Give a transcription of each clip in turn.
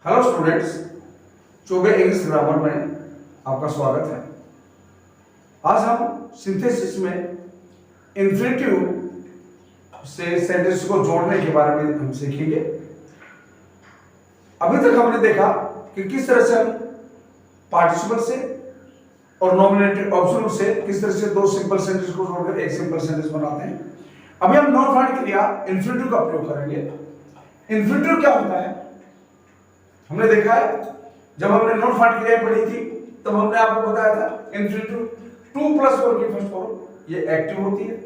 Hello students, Choubey English grammar में आपका स्वागत है। आज हम सिंथेसिस में इन्फिनेटिव से सेंटेंस को जोड़ने के बारे में हम सीखेंगे। अभी तक हमने देखा कि किस तरह से हम पार्टिसिपल से और नॉमिनेटिव ऑब्सोल्यूट से किस तरह से दो सिंपल सेंटेंस को जोड़कर एक सिंपल सेंटेंस बनाते हैं। अभी हम नॉन फाइंड क्रिया इन्फिनेटिव का प्रयोग करेंगे। इन्फिनेटिव क्या होता है हमने देखा है, जब हमने नॉन फाइंड क्रिया पढ़ी थी तब हमने आपको बताया था इन्फिनेटिव 2 + 4 की फर्स्ट फॉर्म ये एक्टिव होती है,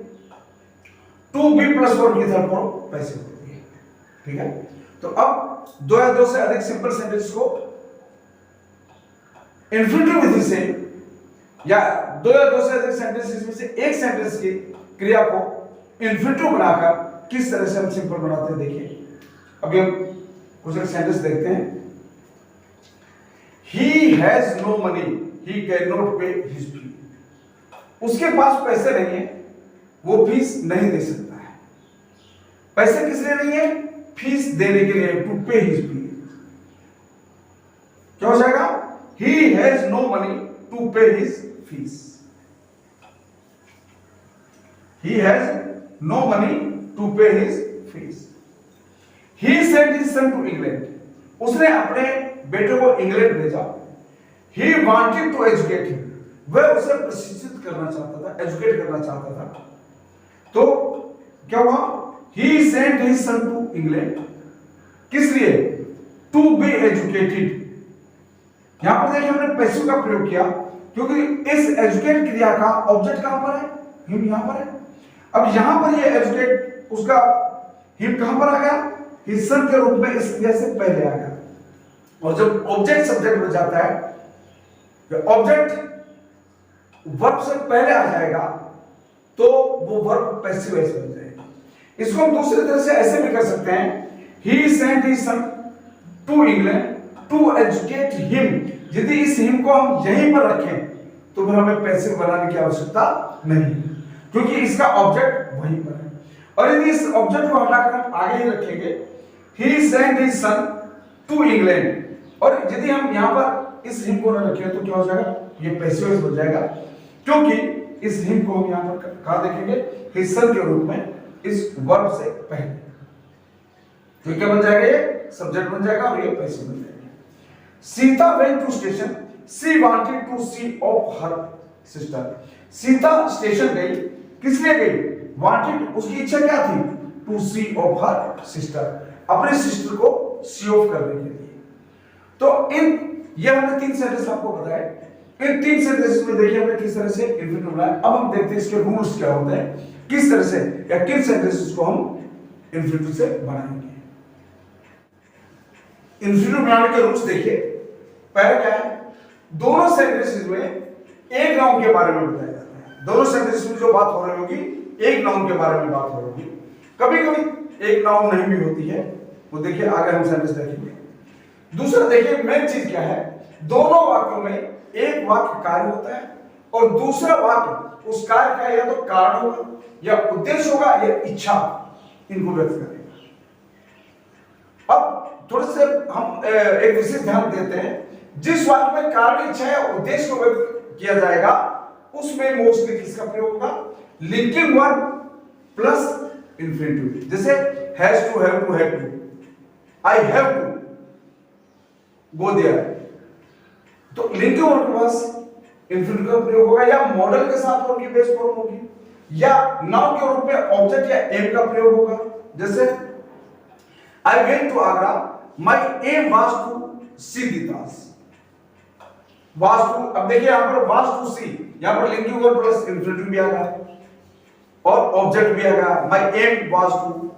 2b + 4 की थर्ड फॉर्म पैसिव होती है। ठीक है, तो अब दो या दो से अधिक सिंपल सेंटेंस को इन्फिनेटिव विधि से या दो या दो से अधिक सेंटेंसेस में से एक सेंटेंस की क्रिया को इन्फिनेटिव बनाकर किस तरह से हम सिंपल बनाते हैं देखिए। अभी हम कुछ एक सेंटेंस देखते हैं। He has no money, he cannot pay his fee. उसके पास पैसे नहीं है, वो फीस नहीं दे सकता है। पैसे किस लिए नहीं है? फीस देने के लिए, to pay his fee। क्या हो जाएगा? He has no money to pay his fees. He has no money to pay his fees. He sent his son to England. उसने अपने बेटे को इंग्लैंड भेजा। He wanted to educate him. वह उसे प्रशिक्षित करना चाहता था, एजुकेट करना चाहता था। तो क्या हुआ? He sent his son to England. किस लिए? To be educated. यहां पर देखिए हमने पैसिव का प्रयोग किया क्योंकि इस एजुकेट क्रिया का ऑब्जेक्ट कहां पर है? हिम यहां पर है। अब यहां पर ये एजुकेट उसका हिम कहां पर आ गया? His son के रूप में इस क्रिया से पहले आ गया। और जब ऑब्जेक्ट सब्जेक्ट बन जाता है, ऑब्जेक्ट वर्ब से पहले आ जाएगा तो वो वर्ब पैसिव वॉइस बन जाएगा। इसको हम दूसरी तरह से ऐसे भी कर सकते हैं, he sent his son to England to educate him। यदि इस हिम को हम यहीं पर रखें तो फिर हमें पैसिव बनाने की आवश्यकता नहीं, क्योंकि इसका ऑब्जेक्ट वहीं पर है। और यदि इस ऑब्जेक्ट को हटाकर हम आगे ही रखेंगे, he sent his son to England, और यदि हम यहां पर इस हिम को न रखें तो क्या हो जाएगा? ये पैसिव वॉइस बन जाएगा, क्योंकि इस हिम को हम यहां पर कहां देखेंगे? हिज सन के रूप में इस वर्ब से पहले। तो क्या बन जाएगा? ये सब्जेक्ट बन जाएगा और ये पैसिव बन जाएगा। Sita went to station, she wanted to see off her sister. Sita station गई, किस लिए गई? वांटेड, उसकी इच्छा क्या थी? To see off her sister, अपने सिस्टर को सी ऑफ करने के लिए। तो ये हमने तीन सेंटेंस आपको बताए। इन तीन सेंटेंस में देखिए हमने किस तरह से इन्फिनेटिव बनाया। अब हम देखते हैं इसके रूल्स क्या होते हैं, किस तरह से या किन सेंटेंसेस को हम इन्फिनेटिव से बनाएंगे। इन्फिनेटिव बनाने के रूल्स देखिए। पहला क्या है? दोनों सेंटेंसेस में एक नाउन के बारे में बताया जाता है। दोनों सेंटेंसेस में जो बात हो रही होगी एक नाउन के बारे में बात हो रही होगी। कभी कभी एक नाउन नहीं भी होती है, वो देखिए आगे हम सेंटेंस देखेंगे। दूसरा देखिए मेन चीज क्या है, दोनों वाक्यों में एक वाक्य कार्य होता है और दूसरा वाक्य उस कार्य का या तो कारण होगा या उद्देश्य होगा या इच्छा, इनको व्यक्त करेगा। अब थोड़े से हम एक विशेष ध्यान देते हैं, जिस वाक्य में कारण, इच्छा या उद्देश्य को व्यक्त किया जाएगा उसमें मोस्टली किसका प्रयोग होगा? Linking verb plus infinitive. जैसे has to, have to, had to, I have to go there, तो लिंकिंग वर्ब के पास इन्फिनेटिव का प्रयोग होगा, या मॉडल के साथ उनकी बेस फॉर्म होगी, या नाउन के रूप में ऑब्जेक्ट या एम का प्रयोग होगा। जैसे I went to Agra, my aim was to see the Taj. Was to, अब देखिए यहां पर वाज टू सी, यहां पर लिंकिंग वर्ब प्लस इन्फिनेटिव भी आ गया और ऑब्जेक्ट भी आ गया। My aim was to,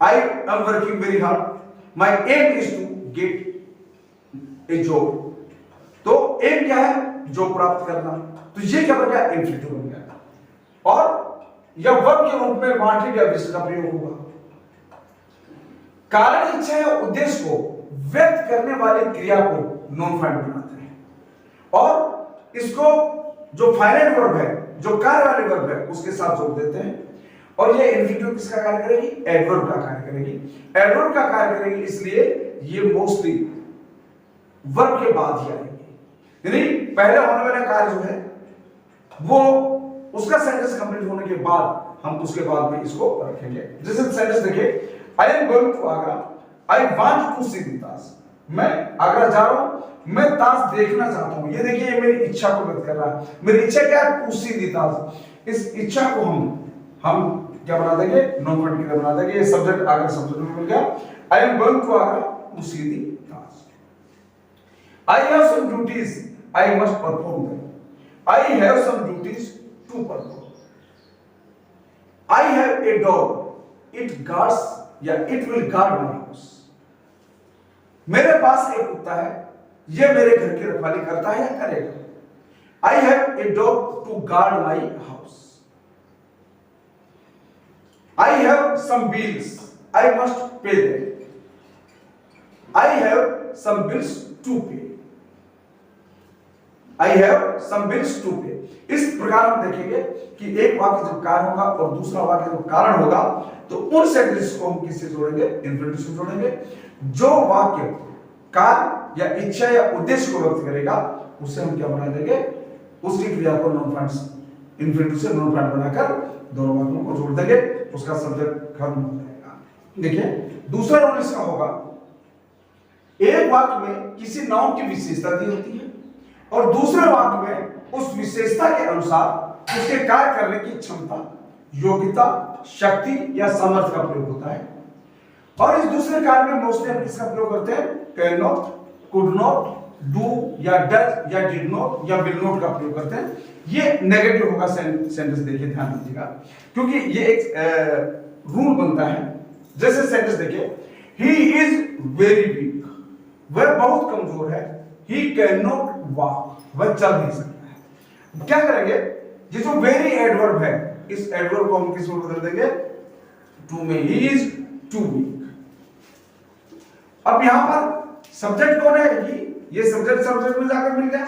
I am working very hard, my aim is to get a job. तो एम क्या है? जॉब प्राप्त करना। तो ये क्या बन गया? इन्फिनेटिव बन गया। और यह वर्ब के रूप में वांटेड या विश का प्रयोग होगा। कारण, इच्छा या उद्देश्य को व्यक्त करने वाली क्रिया को नॉन फाइनाइट बनाते हैं और इसको जो फाइनाइट वर्ब है, जो कार्य वाले वर्ब है, उसके साथ जोड़ देते हैं और ये इन्फिनिटिव किसका कार्य करेगी? एडवर्ब का कार्य करेगी। एडवर्ब का कार्य करेगी इसलिए ये मोस्टली वर्ब के बाद ही आएगी, यानी पहले होने वाला कार्य जो है वो उसका सेंटेंस कंप्लीट होने के बाद हम उसके बाद में इसको रखेंगे। जैसे सेंटेंस देखिए, I am going to Agra, I want to see the Taj. मैं आगरा जा रहा हूं, मैं ताज देखना चाहता हूं। ये देखिए, ये मेरी इच्छा को व्यक्त कर रहा है। मेरी इच्छा क्या है? टू सी द ताज। इस इच्छा को हम क्या बना देंगे? नॉन वर्ड की तरह बना देंगे। ये सब्जेक्ट आगरा सब्जेक्ट में मिल गया। I am going to Agra to see the Taj. I have some duties I must perform them. I have some duties to perform. I have a dog. It guards या it will guard my house. मेरे पास एक कुत्ता है, यह मेरे घर की रखवाली करता है या करेगा। I have a dog to guard my house. I have some bills. I must pay them. I have some bills to pay. I have some bills to pay. इस प्रकार हम देखेंगे कि एक वाक्य जब कार्य होगा और दूसरा वाक्य जब कारण होगा तो उन सेंटेंस को हम किससे जोड़ेंगे? इन्फिनिटिव से जोड़ेंगे। जो वाक्य कार्य या इच्छा या उद्देश्य को व्यक्त करेगा उससे हम क्या बना देंगे? उसकी क्रिया को नॉन फ्रेंड्स इन्फिनिटिव से नॉन फ्रेंड बनाकर दोनों वाक्यों को जोड़ देंगे, उसका सब्जेक्ट खत्म हो जाएगा। देखिए, दूसरा रूल इसका होगा, एक वाक्य में किसी नाउन की विशेषता दी होती है और दूसरे वाक्य में उस विशेषता के अनुसार उसके कार्य करने की क्षमता, योग्यता, शक्ति या सामर्थ्य का प्रयोग होता है। और इस दूसरे कार्य में मोस्टली हम किसका प्रयोग करते हैं? Can not, could not, do या डज या डिड नॉट या विल नॉट का प्रयोग करते हैं। ये नेगेटिव होगा सेंटेंस। देखिए, ध्यान दीजिएगा, क्योंकि ये एक रूल बनता है। जैसे सेंटेंस देखिए, ही इज वेरी वीक, वह बहुत कमजोर है। ही कैन नॉट वॉक, वह चल नहीं सकता है। क्या करेंगे? ये जो वेरी एडवर्ब है, इस एडवर्ब को हम किस में बदल देंगे? टू में। He is too weak. अब यहां पर सब्जेक्ट कौन है? ये सब्जेक्ट में जाकर मिल गया।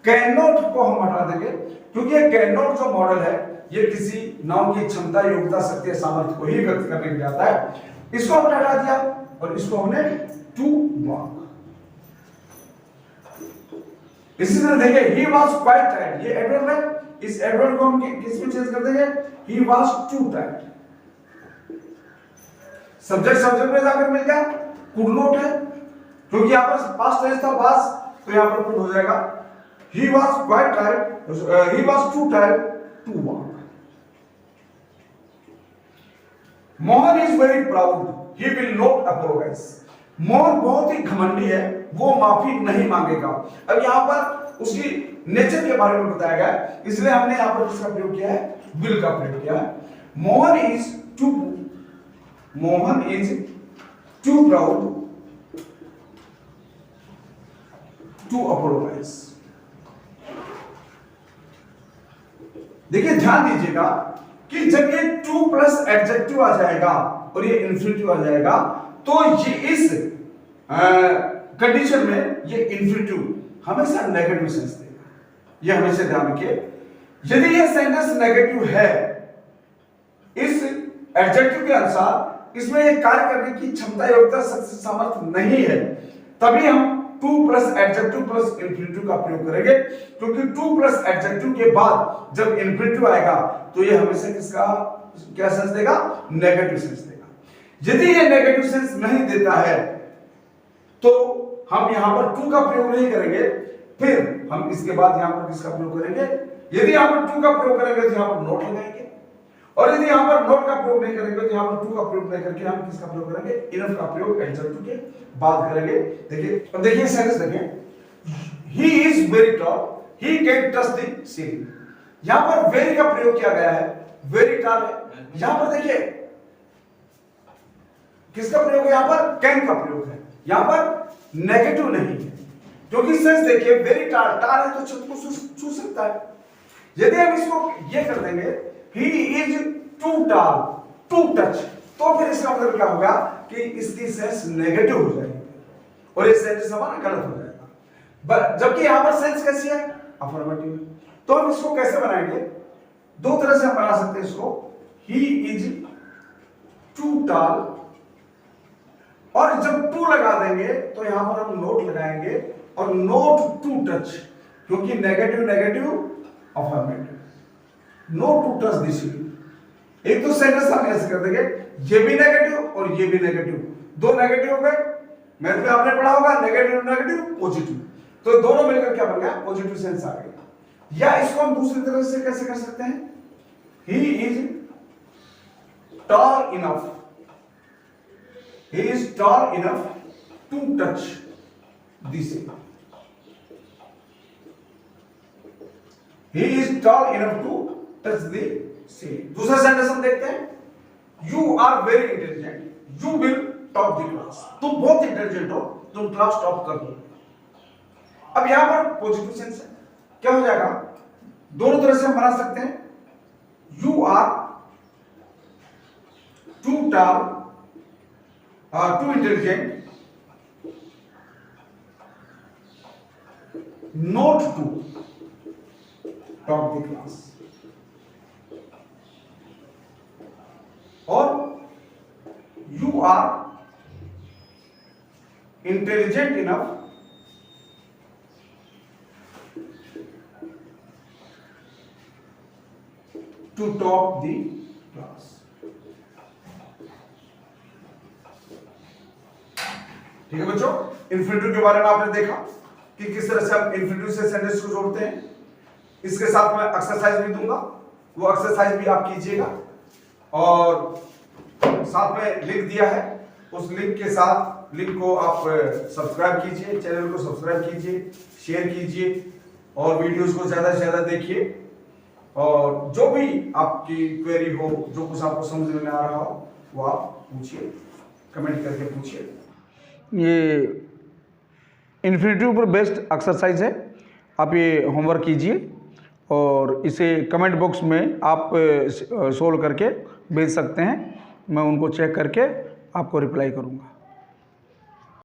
कैन नॉट को हम हटा देंगे, क्योंकि ये कैन नॉट जो मॉडल है ये किसी नाउन की क्षमता, योग्यता, शक्ति, सामर्थ्य को ही व्यक्त करने के लिए आता है। इसको हमने हटा दिया और इसको हमने टू वॉक। इसी तरह देखिए, he was quite tired, ये एडवर्ब है। इस एडवर्ब को हम किस में चेंज कर देंगे? he was too tired। Subject में जाकर मिल गया। could not है, क्योंकि यहां पर पास्ट टेंस था was, तो यहां पर could हो जाएगा। he was quite tired, he was too tired to walk। Mohan is very proud, he will not apologize। Mohan बहुत ही घमंडी है, वो माफी नहीं मांगेगा। अब यहाँ पर उसकी नेचर के बारे में बताया गया, इसलिए हमने यहाँ पर किसका प्रयोग किया है? विल का प्रयोग किया है। Mohan is too proud to apologise. देखिए, ध्यान दीजिएगा कि जब ये टू प्लस एडजेक्टिव आ जाएगा और ये इन्फिनिटिव आ जाएगा तो ये इस कंडीशन में ये इन्फिनिटिव हमेशा नेगेटिव सेंस देगा। ये हमेशा ध्यान रखिए। यदि ये सेंटेंस नेगेटिव है, इस एडजेक्टिव के अनुसार इसमें ये कार्य करने की क्षमता, योग्यता, शक्ति, सामर्थ्य नहीं है, तभी हम two plus adjective plus infinitive का प्रयोग करेंगे, क्योंकि टू प्लस एडजेक्टिव के बाद जब इन्फिनिटिव आएगा तो ये हमेशा किसका क्या सेंस देगा? नेगेटिव सेंस देगा। यदि ये नेगेटिव सेंस नहीं देता है तो हम यहां पर टू का प्रयोग नहीं करेंगे, फिर हम इसके बाद यहां पर किसका प्रयोग करेंगे? यदि यहां पर टू का प्रयोग करेंगे तो यहां पर नॉट लगाएंगे, और यदि यहां पर नॉट का प्रयोग नहीं करेंगे तो यहां पर टू का प्रयोग नहीं करके हम किसका प्रयोग करेंगे? इनफ का प्रयोग एडजेक्टिव के बाद करेंगे। देखिए, अब देखिए सेंटेंस देखिए, he is very tall, he can touch the ceiling. यहां पर वेरी का प्रयोग किया गया है, वेरी टॉल है। यहां पर देखिए किसका प्रयोग है? यहां पर कैन का प्रयोग है, यहां पर नेगेटिव नहीं है, क्योंकि सेंस देखिए वेरी टॉल, टॉल है तो छत को छू सकता है। यदि हम इसको ये कर देंगे he is too tall to touch, तो फिर इसका मतलब क्या होगा कि इसकी सेंस नेगेटिव हो जाएगी और ये सेंटेंस हमारा गलत हो जाएगा। जबकि यहां पर सेंस कैसी है? अफर्मेटिव। तो हम इसको कैसे बनाएंगे? दो तरह से हम बना सकते हैं इसको। ही इज टू टॉल, और जब टू लगा देंगे तो यहां पर हम नोट लगाएंगे और नोट टू टच, क्योंकि negative negative affirmative, not to touch this. एक तो सेंटेंस हम ऐसे कर देंगे, ये भी नेगेटिव और ये भी नेगेटिव, दो नेगेटिव हो गए। मैथ में आपने पढ़ा होगा नेगेटिव नेगेटिव पॉजिटिव, तो दोनों मिलकर क्या बन गया, पॉजिटिव सेंस आ गया। या इसको हम दूसरी तरह से कैसे कर सकते हैं, he is tall enough, he is tall enough to touch the sea. He is tall enough to touch the sea. दूसरा सेंटेंस हम देखते हैं, you are very intelligent, you will top the class. तुम बहुत इंटेलिजेंट हो, तुम class top कर दो। अब यहां पर पॉजिटिव सेंस है, क्या हो जाएगा, दोनों तरह से हम बना सकते हैं, you are too tall, too intelligent not to top the class, or you are intelligent enough to top the class। ठीक है बच्चों, इन्फिनिटिव के बारे में आपने देखा कि किस तरह से हम इन्फिनिटिव से सेंटेंस को जोड़ते हैं। इसके साथ मैं एक्सरसाइज भी दूंगा, वो एक्सरसाइज भी आप कीजिएगा, और साथ में लिंक दिया है, उस लिंक के साथ लिंक को आप सब्सक्राइब कीजिए, चैनल को सब्सक्राइब कीजिए, शेयर कीजिए और वीडियोस को ज्यादा से ज्यादा देखिए। और जो भी आपकी क्वेरी हो, जो कुछ आपको समझ में आ रहा हो, वो आप पूछिए, कमेंट करके पूछिए। ये इन्फिनिटिव पर बेस्ड एक्सरसाइज है, आप ये होमवर्क कीजिए और इसे कमेंट बॉक्स में आप सोल्व करके भेज सकते हैं, मैं उनको चेक करके आपको रिप्लाई करूँगा।